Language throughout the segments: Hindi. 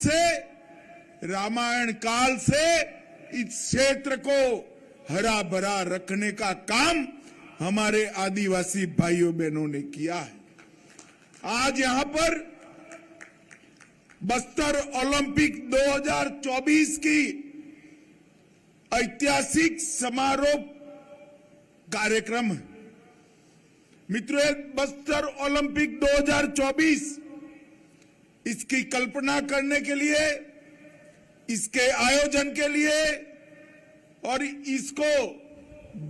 से रामायण काल से इस क्षेत्र को हरा भरा रखने का काम हमारे आदिवासी भाइयों बहनों ने किया है। आज यहां पर बस्तर ओलंपिक 2024 की ऐतिहासिक समारोह कार्यक्रम है। मित्रों, बस्तर ओलंपिक 2024 इसकी कल्पना करने के लिए, इसके आयोजन के लिए और इसको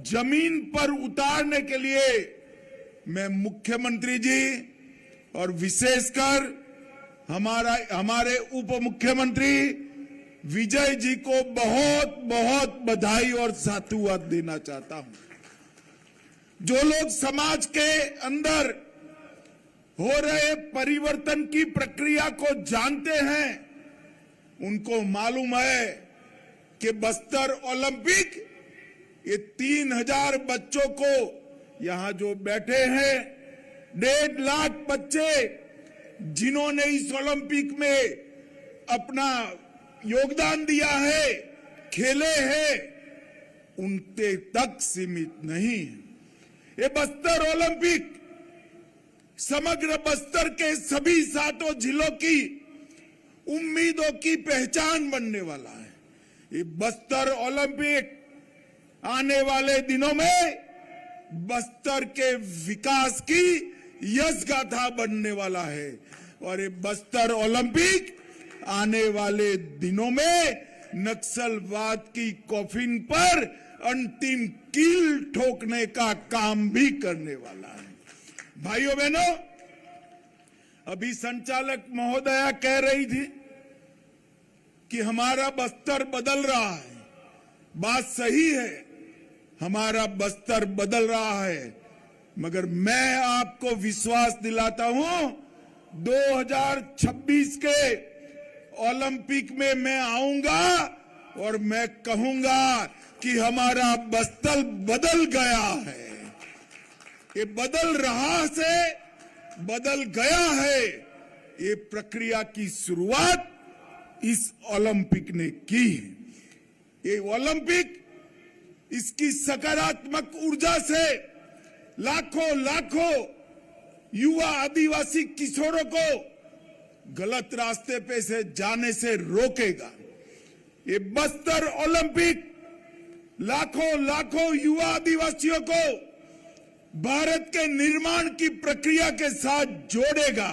जमीन पर उतारने के लिए मैं मुख्यमंत्री जी और विशेषकर हमारे उप मुख्यमंत्री विजय जी को बहुत बहुत बधाई और साधुवाद देना चाहता हूं। जो लोग समाज के अंदर हो रहे परिवर्तन की प्रक्रिया को जानते हैं, उनको मालूम है कि बस्तर ओलंपिक ये 3000 बच्चों को यहां जो बैठे हैं, 1.5 लाख बच्चे जिन्होंने इस ओलंपिक में अपना योगदान दिया है, खेले हैं, उनके तक सीमित नहीं है। ये बस्तर ओलंपिक समग्र बस्तर के सभी 7 जिलों की उम्मीदों की पहचान बनने वाला है। ये बस्तर ओलंपिक आने वाले दिनों में बस्तर के विकास की यश गाथा बनने वाला है और ये बस्तर ओलंपिक आने वाले दिनों में नक्सलवाद की कॉफिन पर अंतिम कील ठोकने का काम भी करने वाला है। भाइयों बहनों, अभी संचालक महोदया कह रही थी कि हमारा बस्तर बदल रहा है। बात सही है, हमारा बस्तर बदल रहा है, मगर मैं आपको विश्वास दिलाता हूं 2026 के ओलंपिक में मैं आऊंगा और मैं कहूंगा कि हमारा बस्तर बदल गया है। ये बदल रहा से बदल गया है। ये प्रक्रिया की शुरुआत इस ओलंपिक ने की है। ये ओलंपिक इसकी सकारात्मक ऊर्जा से लाखों लाखों युवा आदिवासी किशोरों को गलत रास्ते पे से जाने से रोकेगा। ये बस्तर ओलंपिक लाखों लाखों युवा आदिवासियों को भारत के निर्माण की प्रक्रिया के साथ जोड़ेगा।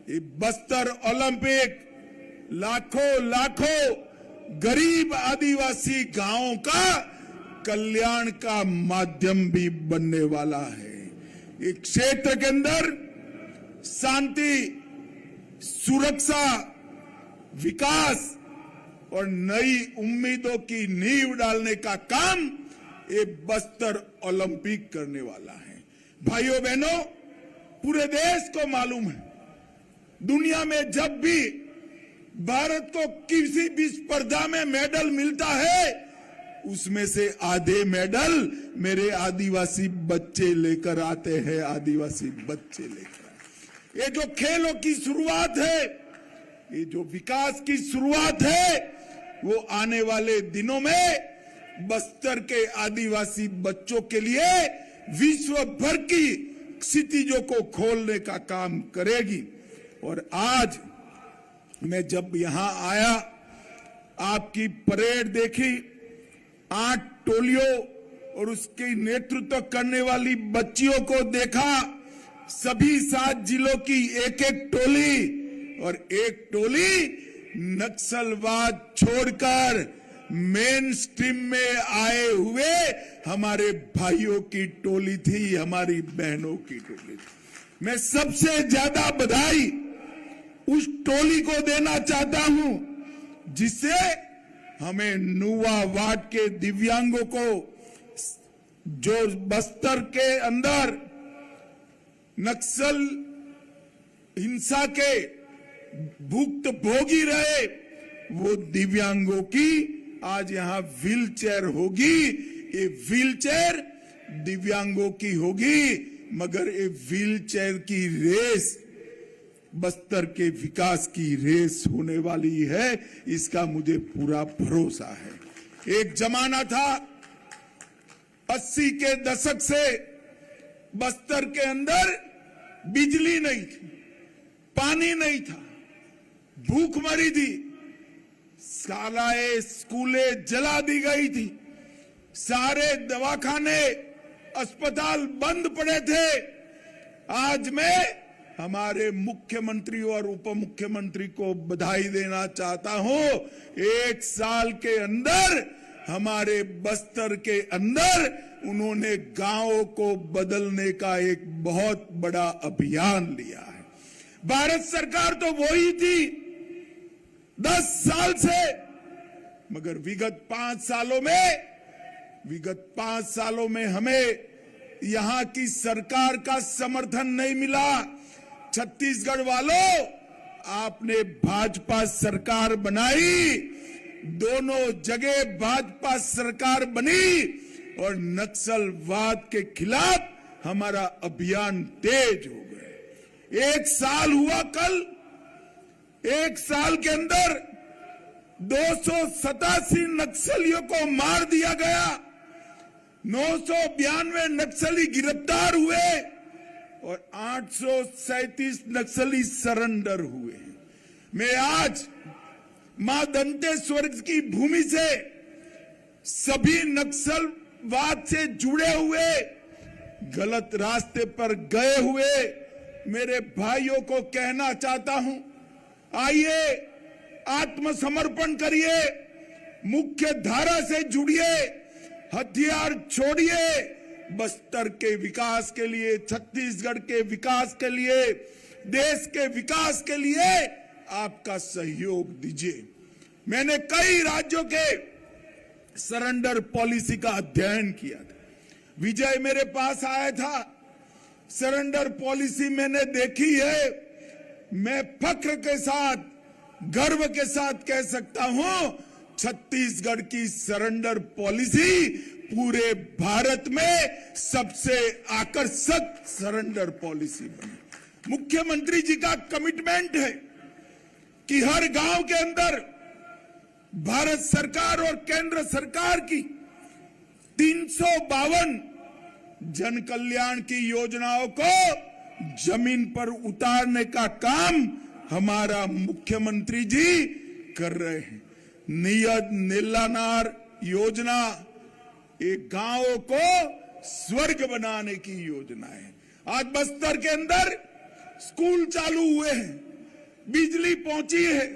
ये बस्तर ओलंपिक लाखों लाखों गरीब आदिवासी गांवों का कल्याण का माध्यम भी बनने वाला है। इस क्षेत्र के अंदर शांति, सुरक्षा, विकास और नई उम्मीदों की नींव डालने का काम ये बस्तर ओलंपिक करने वाला है। भाइयों बहनों, पूरे देश को मालूम है, दुनिया में जब भी भारत को किसी भी स्पर्धा में मेडल मिलता है, उसमें से आधे मेडल मेरे आदिवासी बच्चे लेकर आते हैं। आदिवासी बच्चे लेकर, ये जो खेलों की शुरुआत है, ये जो विकास की शुरुआत है, वो आने वाले दिनों में बस्तर के आदिवासी बच्चों के लिए विश्व भर की क्षितिजों को खोलने का काम करेगी। और आज मैं जब यहां आया, आपकी परेड देखी, 8 टोलियों और उसके नेतृत्व करने वाली बच्चियों को देखा, सभी 7 जिलों की एक एक टोली, और एक टोली नक्सलवाद छोड़कर मेन स्ट्रीम में आए हुए हमारे भाइयों की टोली थी, हमारी बहनों की टोली थी। मैं सबसे ज्यादा बधाई उस टोली को देना चाहता हूं जिससे हमें नुवा वार्ड के दिव्यांगों को, जो बस्तर के अंदर नक्सल हिंसा के भुक्त भोगी रहे, वो दिव्यांगों की आज यहां व्हील चेयर होगी। ये व्हील चेयर दिव्यांगों की होगी, मगर ये व्हील चेयर की रेस बस्तर के विकास की रेस होने वाली है, इसका मुझे पूरा भरोसा है। एक जमाना था 80 के दशक से बस्तर के अंदर बिजली नहीं थी, पानी नहीं था, भूखमरी थी, शालाएं स्कूलें जला दी गई थी, सारे दवाखाने अस्पताल बंद पड़े थे। आज मैं हमारे मुख्यमंत्री और उप मुख्यमंत्री को बधाई देना चाहता हूं। 1 साल के अंदर हमारे बस्तर के अंदर उन्होंने गांवों को बदलने का एक बहुत बड़ा अभियान लिया है। भारत सरकार तो वही थी 10 साल से, मगर विगत 5 सालों में हमें यहां की सरकार का समर्थन नहीं मिला। छत्तीसगढ़ वालों, आपने भाजपा सरकार बनाई, दोनों जगह भाजपा सरकार बनी और नक्सलवाद के खिलाफ हमारा अभियान तेज हो गया। 1 साल हुआ कल, 1 साल के अंदर 287 नक्सलियों को मार दिया गया, 992 नक्सली गिरफ्तार हुए और 837 नक्सली सरेंडर हुए। मैं आज मां दंतेश्वर की भूमि से सभी नक्सलवाद से जुड़े हुए, गलत रास्ते पर गए हुए मेरे भाइयों को कहना चाहता हूं, आइए आत्मसमर्पण करिए, मुख्य धारा से जुड़िए, हथियार छोड़िए, बस्तर के विकास के लिए, छत्तीसगढ़ के विकास के लिए, देश के विकास के लिए आपका सहयोग दीजिए। मैंने कई राज्यों के सरेंडर पॉलिसी का अध्ययन किया था। विजय मेरे पास आया था, सरेंडर पॉलिसी मैंने देखी है। मैं फख्र के साथ, गर्व के साथ कह सकता हूं, छत्तीसगढ़ की सरेंडर पॉलिसी पूरे भारत में सबसे आकर्षक सरेंडर पॉलिसी बनी। मुख्यमंत्री जी का कमिटमेंट है कि हर गांव के अंदर भारत सरकार और केंद्र सरकार की 352 जन कल्याण की योजनाओं को जमीन पर उतारने का काम हमारा मुख्यमंत्री जी कर रहे हैं। नियत नीलानार योजना एक गांवों को स्वर्ग बनाने की योजना है। आज बस्तर के अंदर स्कूल चालू हुए हैं, बिजली पहुंची है,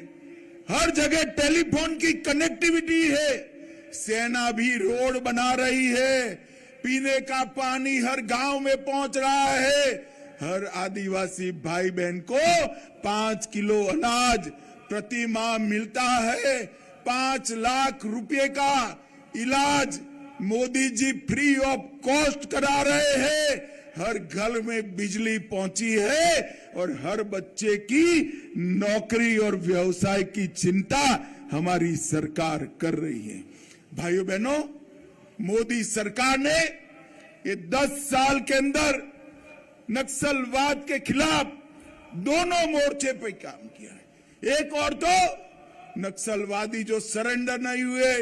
हर जगह टेलीफोन की कनेक्टिविटी है, सेना भी रोड बना रही है, पीने का पानी हर गांव में पहुंच रहा है, हर आदिवासी भाई बहन को 5 किलो अनाज प्रति माह मिलता है, 5 लाख रुपए का इलाज Modi ji free of cost करा रहे हैं, हर घर में बिजली पहुंची है और हर बच्चे की नौकरी और व्यवसाय की चिंता हमारी सरकार कर रही है। भाइयों बहनों, मोदी सरकार ने ये 10 साल के अंदर नक्सलवाद के खिलाफ दोनों मोर्चे पे काम किया है। एक और तो नक्सलवादी जो सरेंडर नहीं हुए,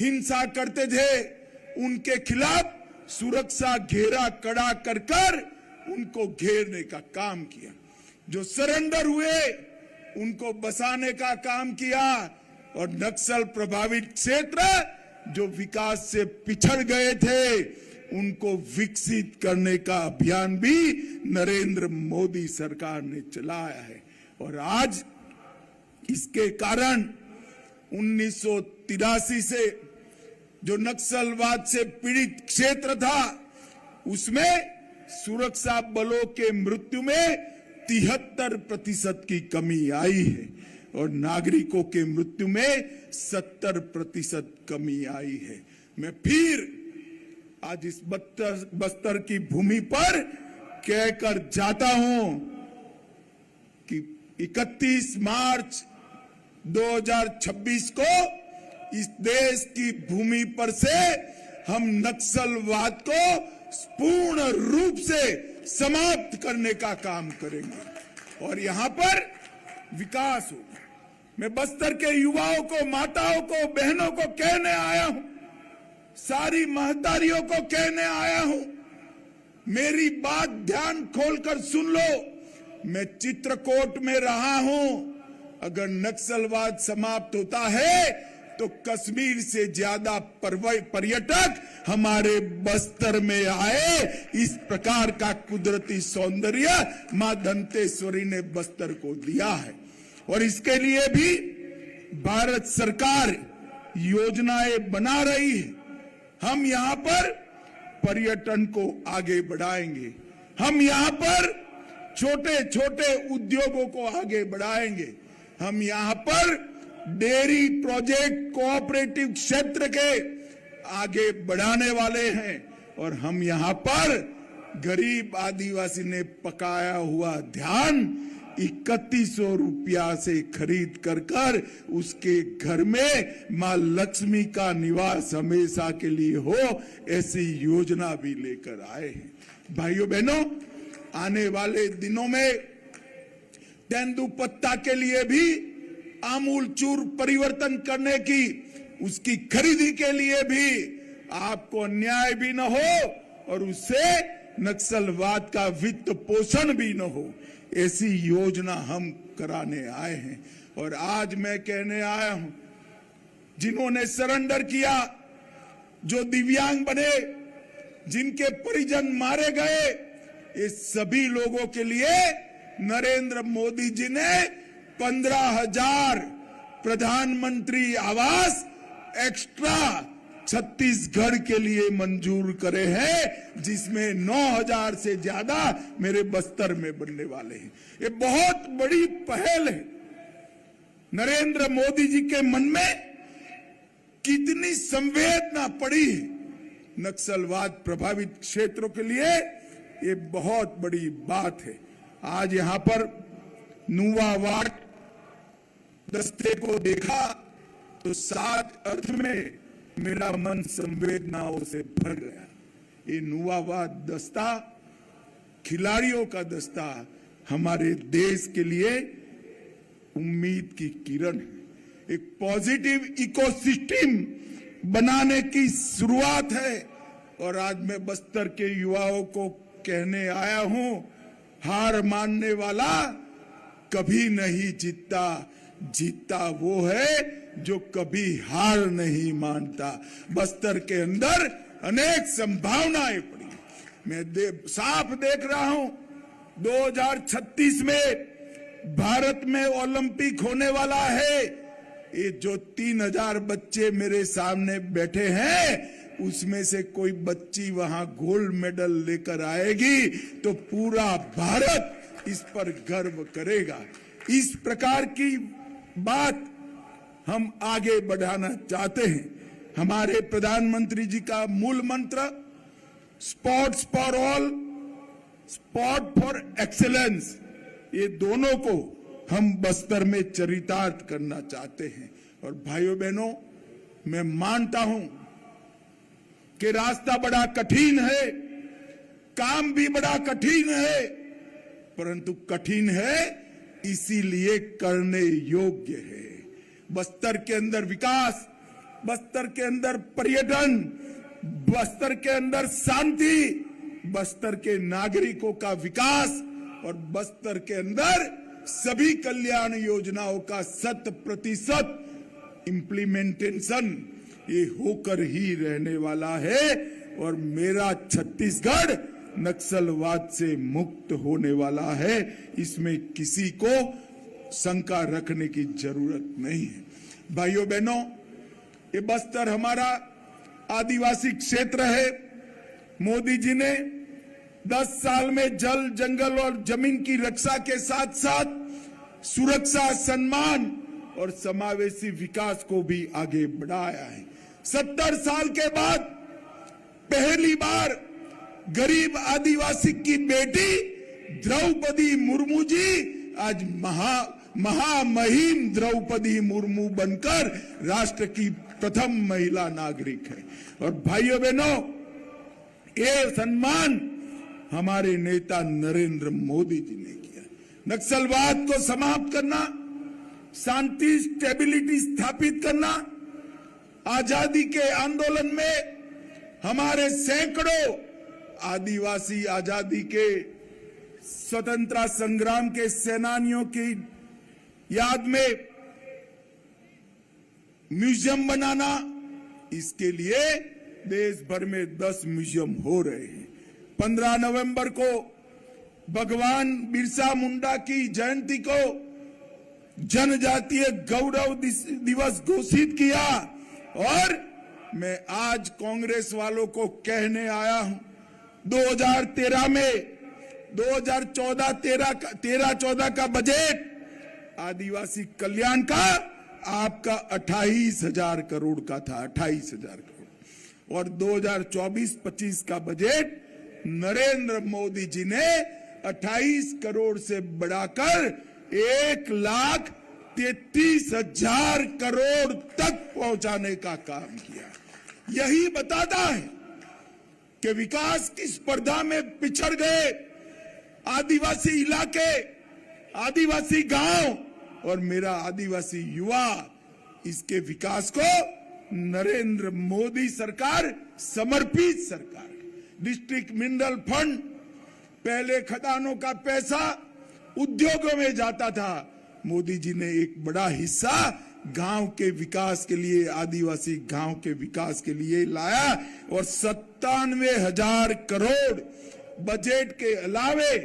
हिंसा करते थे, उनके खिलाफ सुरक्षा घेरा कड़ा कर उनको घेरने का काम किया। जो सरेंडर हुए उनको बसाने का काम किया और नक्सल प्रभावित क्षेत्र जो विकास से पिछड़ गए थे उनको विकसित करने का अभियान भी नरेंद्र मोदी सरकार ने चलाया है। और आज इसके कारण 1983 से जो नक्सलवाद से पीड़ित क्षेत्र था उसमें सुरक्षा बलों के मृत्यु में 73% की कमी आई है और नागरिकों के मृत्यु में 70% कमी आई है। मैं फिर आज इस बस्तर की भूमि पर कहकर जाता हूं कि 31 मार्च 2026 को इस देश की भूमि पर से हम नक्सलवाद को पूर्ण रूप से समाप्त करने का काम करेंगे। और यहां पर विकास होगा। मैं बस्तर के युवाओं को, माताओं को, बहनों को कहने आया हूं, सारी महतारियों को कहने आया हूं, मेरी बात ध्यान खोलकर सुन लो। मैं चित्रकूट में रहा हूं। अगर नक्सलवाद समाप्त होता है तो कश्मीर से ज्यादा पर्यटक हमारे बस्तर में आए। इस प्रकार का कुदरती सौंदर्य मां दंतेश्वरी ने बस्तर को दिया है और इसके लिए भी भारत सरकार योजनाएं बना रही है। हम यहां पर पर्यटन को आगे बढ़ाएंगे, हम यहां पर छोटे छोटे उद्योगों को आगे बढ़ाएंगे, हम यहां पर डेयरी प्रोजेक्ट कोऑपरेटिव क्षेत्र के आगे बढ़ाने वाले हैं और हम यहां पर गरीब आदिवासी ने पकाया हुआ धान 3100 रुपया से खरीद कर उसके घर में मां लक्ष्मी का निवास हमेशा के लिए हो, ऐसी योजना भी लेकर आए हैं। भाइयों बहनों, आने वाले दिनों में तेंदुपत्ता के लिए भी आमूल चूर परिवर्तन करने की, उसकी खरीदी के लिए भी आपको अन्याय भी न हो और उससे नक्सलवाद का वित्त पोषण भी न हो, ऐसी योजना हम कराने आए हैं। और आज मैं कहने आया हूं, जिन्होंने सरेंडर किया, जो दिव्यांग बने, जिनके परिजन मारे गए, ये सभी लोगों के लिए नरेंद्र मोदी जी ने 15,000 प्रधानमंत्री आवास एक्स्ट्रा छत्तीसगढ़ के लिए मंजूर करे हैं, जिसमें 9,000 से ज्यादा मेरे बस्तर में बनने वाले हैं। ये बहुत बड़ी पहल है। नरेंद्र मोदी जी के मन में कितनी संवेदना पड़ी है नक्सलवाद प्रभावित क्षेत्रों के लिए, ये बहुत बड़ी बात है। आज यहां पर नुवावाड दस्ते को देखा तो सात अर्थ में मेरा मन संवेदनाओं से भर गया। ये नुवावाड दस्ता खिलाड़ियों का दस्ता हमारे देश के लिए उम्मीद की किरण है। एक पॉजिटिव इकोसिस्टम बनाने की शुरुआत है और आज मैं बस्तर के युवाओं को कहने आया हूं, हार मानने वाला कभी नहीं जीतता, जीतता वो है जो कभी हार नहीं मानता। बस्तर के अंदर अनेक संभावनाएं पड़ी। मैं साफ देख रहा हूं 2036 में भारत में ओलंपिक होने वाला है। ये जो 3,000 बच्चे मेरे सामने बैठे हैं, उसमें से कोई बच्ची वहां गोल्ड मेडल लेकर आएगी तो पूरा भारत इस पर गर्व करेगा। इस प्रकार की बात हम आगे बढ़ाना चाहते हैं। हमारे प्रधानमंत्री जी का मूल मंत्र sports for all, sport for excellence, ये दोनों को हम बस्तर में चरितार्थ करना चाहते हैं। और भाइयों बहनों, मैं मानता हूं कि रास्ता बड़ा कठिन है, काम भी बड़ा कठिन है, परंतु कठिन है इसीलिए करने योग्य है। बस्तर के अंदर विकास, बस्तर के अंदर पर्यटन, बस्तर के अंदर शांति, बस्तर के नागरिकों का विकास और बस्तर के अंदर सभी कल्याण योजनाओं का 100% इम्प्लीमेंटेशन ये होकर ही रहने वाला है। और मेरा छत्तीसगढ़ नक्सलवाद से मुक्त होने वाला है, इसमें किसी को शंका रखने की जरूरत नहीं है। भाइयों बहनों, ये बस्तर हमारा आदिवासी क्षेत्र है। मोदी जी ने 10 साल में जल, जंगल और जमीन की रक्षा के साथ साथ सुरक्षा, सम्मान और समावेशी विकास को भी आगे बढ़ाया है। 70 साल के बाद पहली बार गरीब आदिवासी की बेटी द्रौपदी मुर्मू जी आज महामहिम द्रौपदी मुर्मू बनकर राष्ट्र की प्रथम महिला नागरिक है। और भाइयों बहनों, ये सम्मान हमारे नेता नरेंद्र मोदी जी ने किया। नक्सलवाद को समाप्त करना, शांति स्टेबिलिटी स्थापित करना, आजादी के आंदोलन में हमारे सैकड़ों आदिवासी आजादी के स्वतंत्रता संग्राम के सेनानियों की याद में म्यूजियम बनाना, इसके लिए देश भर में 10 म्यूजियम हो रहे हैं। 15 नवंबर को भगवान बिरसा मुंडा की जयंती को जनजातीय गौरव दिवस घोषित किया और मैं आज कांग्रेस वालों को कहने आया हूं, 2013 में 2014 का बजट आदिवासी कल्याण का आपका 28,000 करोड़ का था, 28,000 करोड़, और 2024-25 का बजट नरेंद्र मोदी जी ने 28 करोड़ से बढ़ाकर 1,33,000 करोड़ तक पहुंचाने का काम किया। यही बताता है कि विकास की स्पर्धा में पिछड़ गए आदिवासी इलाके, आदिवासी गांव और मेरा आदिवासी युवा, इसके विकास को नरेंद्र मोदी सरकार समर्पित सरकार। डिस्ट्रिक्ट मिनरल फंड, पहले खदानों का पैसा उद्योगों में जाता था, मोदी जी ने एक बड़ा हिस्सा गांव के विकास के लिए, आदिवासी गांव के विकास के लिए लाया और 97,000 करोड़ बजट के अलावे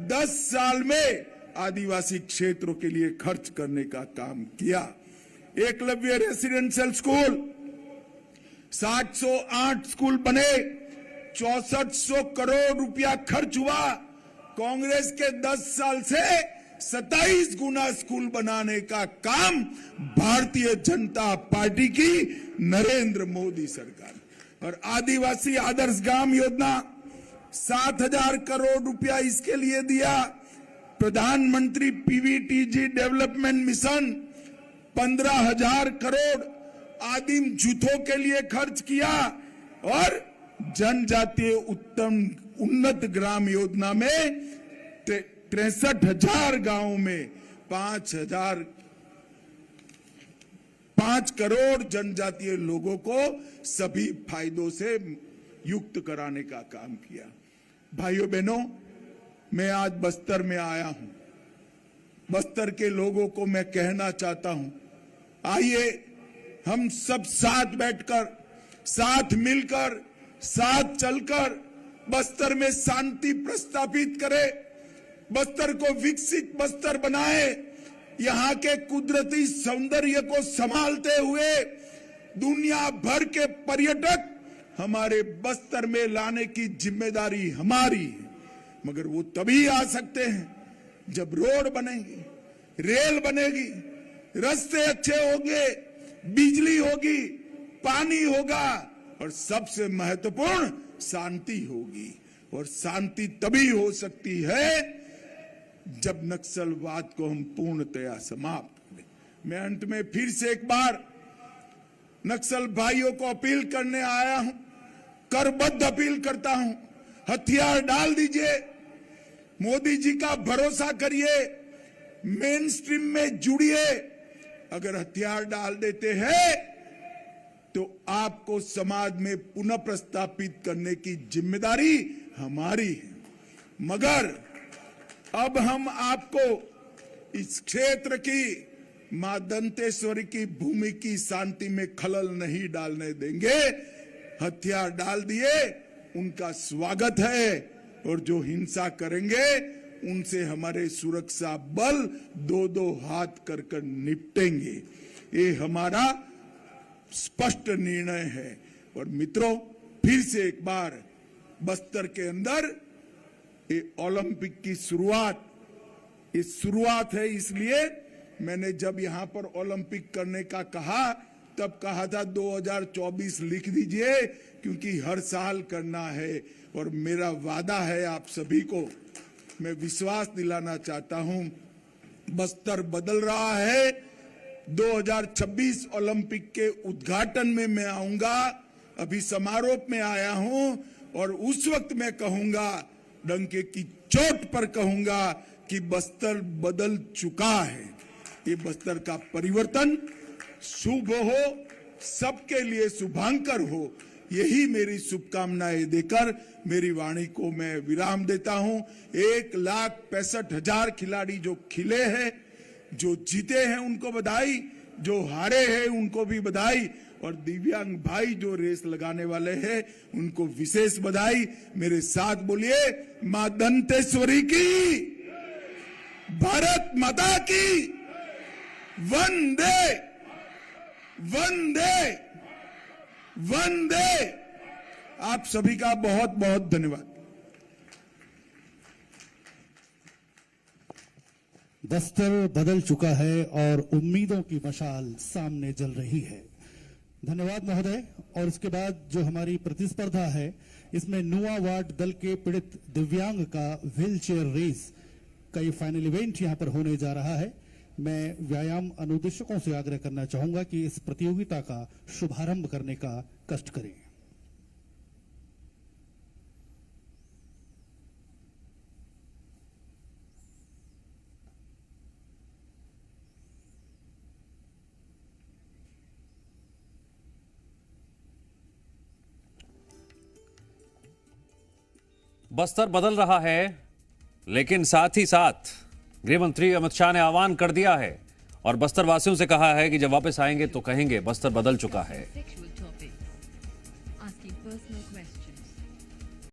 10 साल में आदिवासी क्षेत्रों के लिए खर्च करने का काम किया। एकलव्य रेसिडेंशियल स्कूल 708 स्कूल बने, 6400 करोड़ रुपया खर्च हुआ। कांग्रेस के 10 साल से 27 गुना स्कूल बनाने का काम भारतीय जनता पार्टी की नरेंद्र मोदी सरकार। और आदिवासी आदर्श ग्राम योजना 7,000 करोड़ रुपया इसके लिए दिया। प्रधानमंत्री पीवीटीजी डेवलपमेंट मिशन 15,000 करोड़ आदिम जूथों के लिए खर्च किया और जनजातीय उन्नत ग्राम योजना में 63,000 गांवों में 5 करोड़ जनजातीय लोगों को सभी फायदों से युक्त कराने का काम किया। भाइयों बहनों, मैं आज बस्तर में आया हूं। बस्तर के लोगों को मैं कहना चाहता हूं, आइए हम सब साथ बैठकर, साथ मिलकर, साथ चलकर बस्तर में शांति प्रस्थापित करें, बस्तर को विकसित बस्तर बनाए, यहां के कुदरती सौंदर्य को संभालते हुए दुनिया भर के पर्यटक हमारे बस्तर में लाने की जिम्मेदारी हमारी है। मगर वो तभी आ सकते हैं जब रोड बनेगी, रेल बनेगी, रास्ते अच्छे होंगे, बिजली होगी, पानी होगा और सबसे महत्वपूर्ण शांति होगी। और शांति तभी हो सकती है जब नक्सलवाद को हम पूर्णतया समाप्त करें। मैं अंत में फिर से एक बार नक्सल भाइयों को अपील करने आया हूं, करबद्ध अपील करता हूं, हथियार डाल दीजिए, मोदी जी का भरोसा करिए, मेन स्ट्रीम में जुड़िए। अगर हथियार डाल देते हैं तो आपको समाज में पुनः प्रस्थापित करने की जिम्मेदारी हमारी है। मगर अब हम आपको इस क्षेत्र की मां दंतेश्वरी की भूमि की शांति में खलल नहीं डालने देंगे। हथियार डाल दिए, उनका स्वागत है, और जो हिंसा करेंगे उनसे हमारे सुरक्षा बल 2-2 हाथ कर निपटेंगे। ये हमारा स्पष्ट निर्णय है। और मित्रों, फिर से एक बार बस्तर के अंदर ये ओलंपिक की शुरुआत, ये शुरुआत है, इसलिए मैंने जब यहां पर ओलंपिक करने का कहा तब कहा था 2024 लिख दीजिए, क्योंकि हर साल करना है। और मेरा वादा है आप सभी को, मैं विश्वास दिलाना चाहता हूं, बस्तर बदल रहा है। 2026 ओलंपिक के उद्घाटन में मैं आऊंगा, अभी समारोह में आया हूं, और उस वक्त मैं कहूंगा, डंके की चोट पर कहूंगा कि बस्तर बदल चुका है। ये बस्तर का परिवर्तन शुभ हो, सबके लिए शुभांकर हो, यही मेरी शुभकामनाएं देकर मेरी वाणी को मैं विराम देता हूं। 1,65,000 खिलाड़ी जो खिले हैं, जो जीते हैं उनको बधाई, जो हारे हैं उनको भी बधाई, और दिव्यांग भाई जो रेस लगाने वाले हैं उनको विशेष बधाई। मेरे साथ बोलिए, मां दंतेश्वरी की, भारत माता की, वंदे वंदे वंदे। आप सभी का बहुत बहुत धन्यवाद। बस्तर बदल चुका है और उम्मीदों की मशाल सामने जल रही है। धन्यवाद महोदय। और इसके बाद जो हमारी प्रतिस्पर्धा है, इसमें नुआ वार्ड दल के पीड़ित दिव्यांग का व्हील चेयर रेस का ये फाइनल इवेंट यहां पर होने जा रहा है। मैं व्यायाम अनुदेशकों से आग्रह करना चाहूंगा कि इस प्रतियोगिता का शुभारंभ करने का कष्ट करें। बस्तर बदल रहा है, लेकिन साथ ही साथ गृह मंत्री अमित शाह ने आह्वान कर दिया है और बस्तर वासियों से कहा है कि जब वापस आएंगे तो कहेंगे बस्तर बदल चुका है।